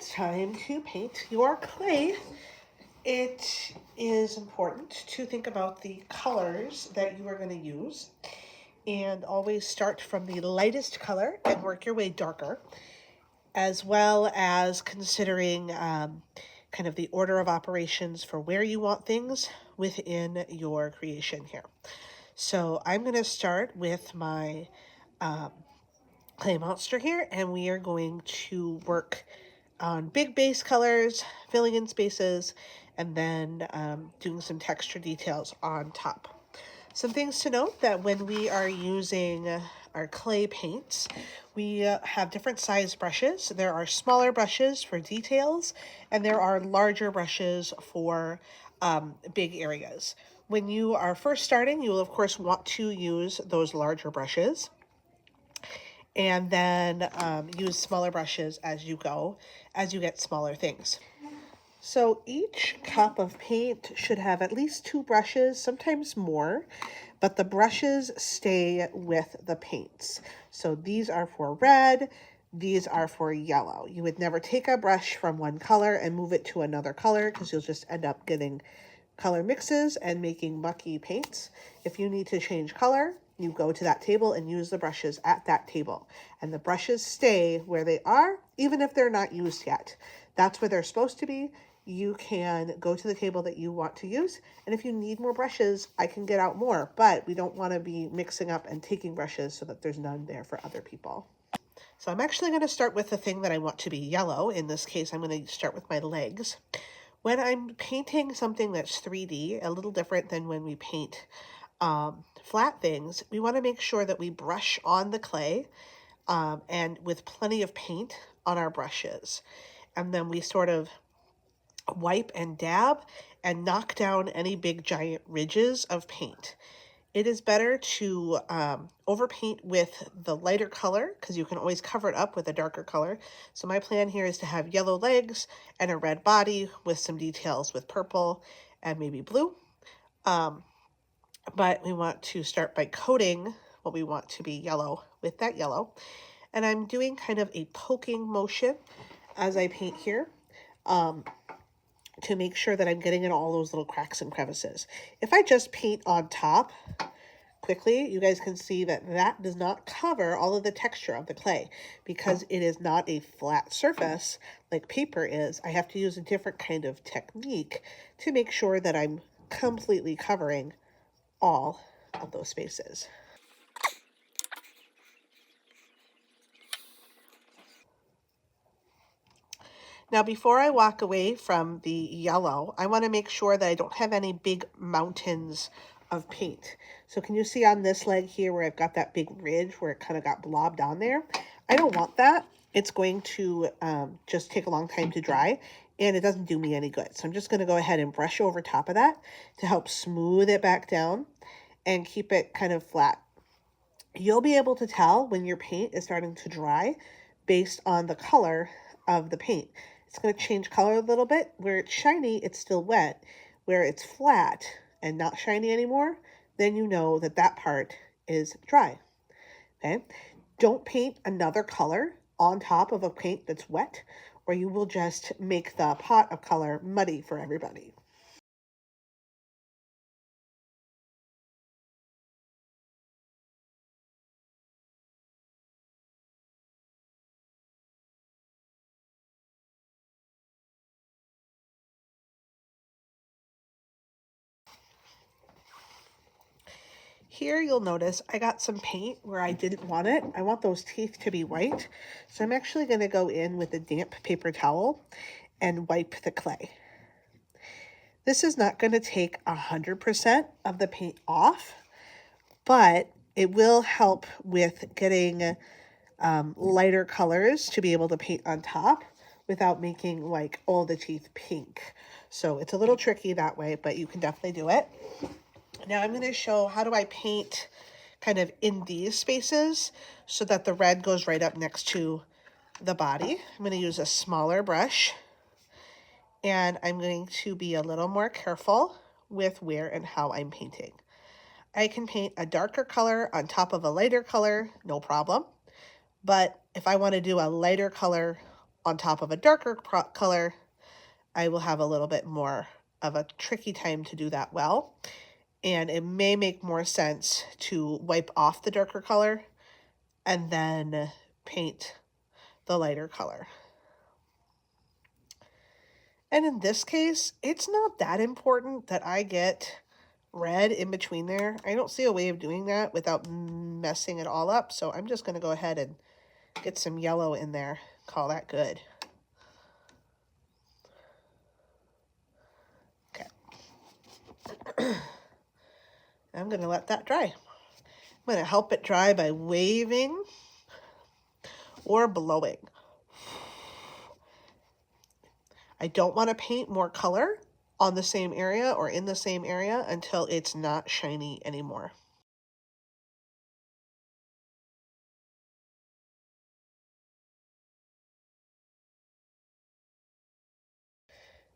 it's time to paint your clay, it is important to think about the colors that you are going to use and always start from the lightest color and work your way darker, as well as considering kind of the order of operations for where you want things within your creation here. So I'm going to start with my clay monster here, and we are going to work on big base colors, filling in spaces, and then doing some texture details on top. Some things to note that when we are using our clay paints, we have different size brushes. There are smaller brushes for details, and there are larger brushes for big areas. When you are first starting, you will of course want to use those larger brushes, and then use smaller brushes as you go, as you get smaller things. So each cup of paint should have at least 2 brushes, sometimes more, but the brushes stay with the paints. So these are for red, these are for yellow. You would never take a brush from one color and move it to another color because you'll just end up getting color mixes and making mucky paints. If you need to change color, you go to that table and use the brushes at that table. And the brushes stay where they are, even if they're not used yet. That's where they're supposed to be. You can go to the table that you want to use. And if you need more brushes, I can get out more. But we don't want to be mixing up and taking brushes so that there's none there for other people. So I'm actually going to start with the thing that I want to be yellow. In this case, I'm going to start with my legs. When I'm painting something that's 3D, a little different than when we paint flat things, we want to make sure that we brush on the clay and with plenty of paint on our brushes. And then we sort of wipe and dab and knock down any big giant ridges of paint. It is better to overpaint with the lighter color because you can always cover it up with a darker color. So my plan here is to have yellow legs and a red body with some details with purple and maybe blue. But we want to start by coating what we want to be yellow with that yellow. And I'm doing kind of a poking motion as I paint here to make sure that I'm getting in all those little cracks and crevices. If I just paint on top quickly, you guys can see that that does not cover all of the texture of the clay because it is not a flat surface like paper is. I have to use a different kind of technique to make sure that I'm completely covering all of those spaces. Now, before I walk away from the yellow, I want to make sure that I don't have any big mountains of paint. So can you see on this leg here where I've got that big ridge where it kind of got blobbed on there? I don't want that. It's going to just take a long time to dry and it doesn't do me any good. So I'm just going to go ahead and brush over top of that to help smooth it back down and keep it kind of flat. You'll be able to tell when your paint is starting to dry based on the color of the paint. It's going to change color a little bit. Where it's shiny, it's still wet. Where it's flat and not shiny anymore, then you know that that part is dry. Okay? Don't paint another color on top of a paint that's wet, or you will just make the pot of color muddy for everybody. Here you'll notice I got some paint where I didn't want it. I want those teeth to be white. So I'm actually going to go in with a damp paper towel and wipe the clay. This is not going to take 100% of the paint off, but it will help with getting lighter colors to be able to paint on top without making like all the teeth pink. So it's a little tricky that way, but you can definitely do it. Now I'm going to show how do I paint kind of in these spaces so that the red goes right up next to the body. I'm going to use a smaller brush and I'm going to be a little more careful with where and how I'm painting. I can paint a darker color on top of a lighter color, no problem. But if I want to do a lighter color on top of a darker color, I will have a little bit more of a tricky time to do that well. And it may make more sense to wipe off the darker color and then paint the lighter color. And in this case, it's not that important that I get red in between there. I don't see a way of doing that without messing it all up. So I'm just going to go ahead and get some yellow in there. Call that good. Okay. I'm going to let that dry. I'm going to help it dry by waving or blowing. I don't want to paint more color on the same area or in the same area until it's not shiny anymore.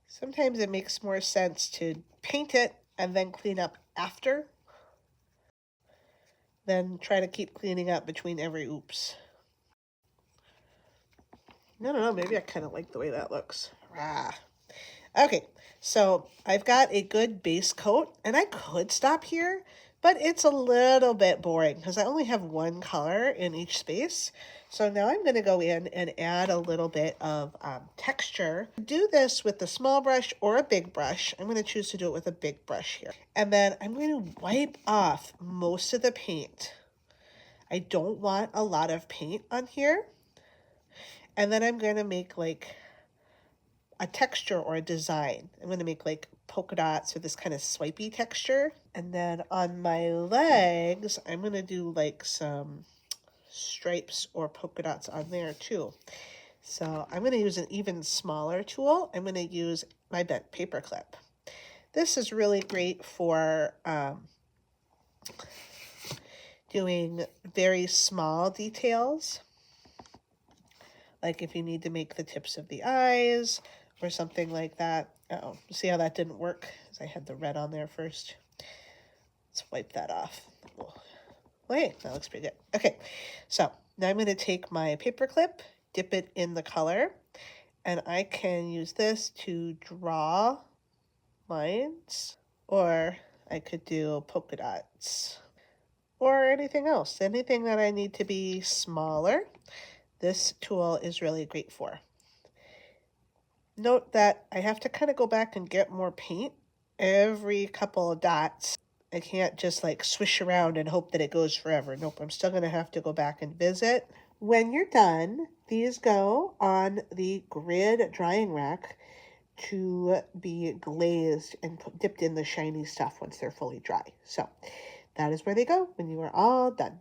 Sometimes it makes more sense to paint it and then clean up after than try to keep cleaning up between every oops. I don't know, maybe I kind of like the way that looks. Okay, so I've got a good base coat, and I could stop here, but it's a little bit boring because I only have one color in each space. So now I'm going to go in and add a little bit of texture. Do this with a small brush or a big brush. I'm going to choose to do it with a big brush here. And then I'm going to wipe off most of the paint. I don't want a lot of paint on here. And then I'm going to make like a texture or a design. I'm going to make like polka dots with this kind of swipey texture. And then on my legs, I'm going to do like some stripes or polka dots on there too. So I'm going to use an even smaller tool. I'm going to use my bent paper clip. This is really great for doing very small details. Like if you need to make the tips of the eyes or something like that. Uh-oh, see how that didn't work? Because I had the red on there first. Let's wipe that off. Wait, that looks pretty good. Okay, so now I'm going to take my paper clip, dip it in the color, and I can use this to draw lines, or I could do polka dots, or anything else. Anything that I need to be smaller, this tool is really great for. Note that I have to kind of go back and get more paint every couple of dots. I can't just like swish around and hope that it goes forever. Nope, I'm still going to have to go back and visit. When you're done, these go on the grid drying rack to be glazed and dipped in the shiny stuff once they're fully dry. So that is where they go when you are all done.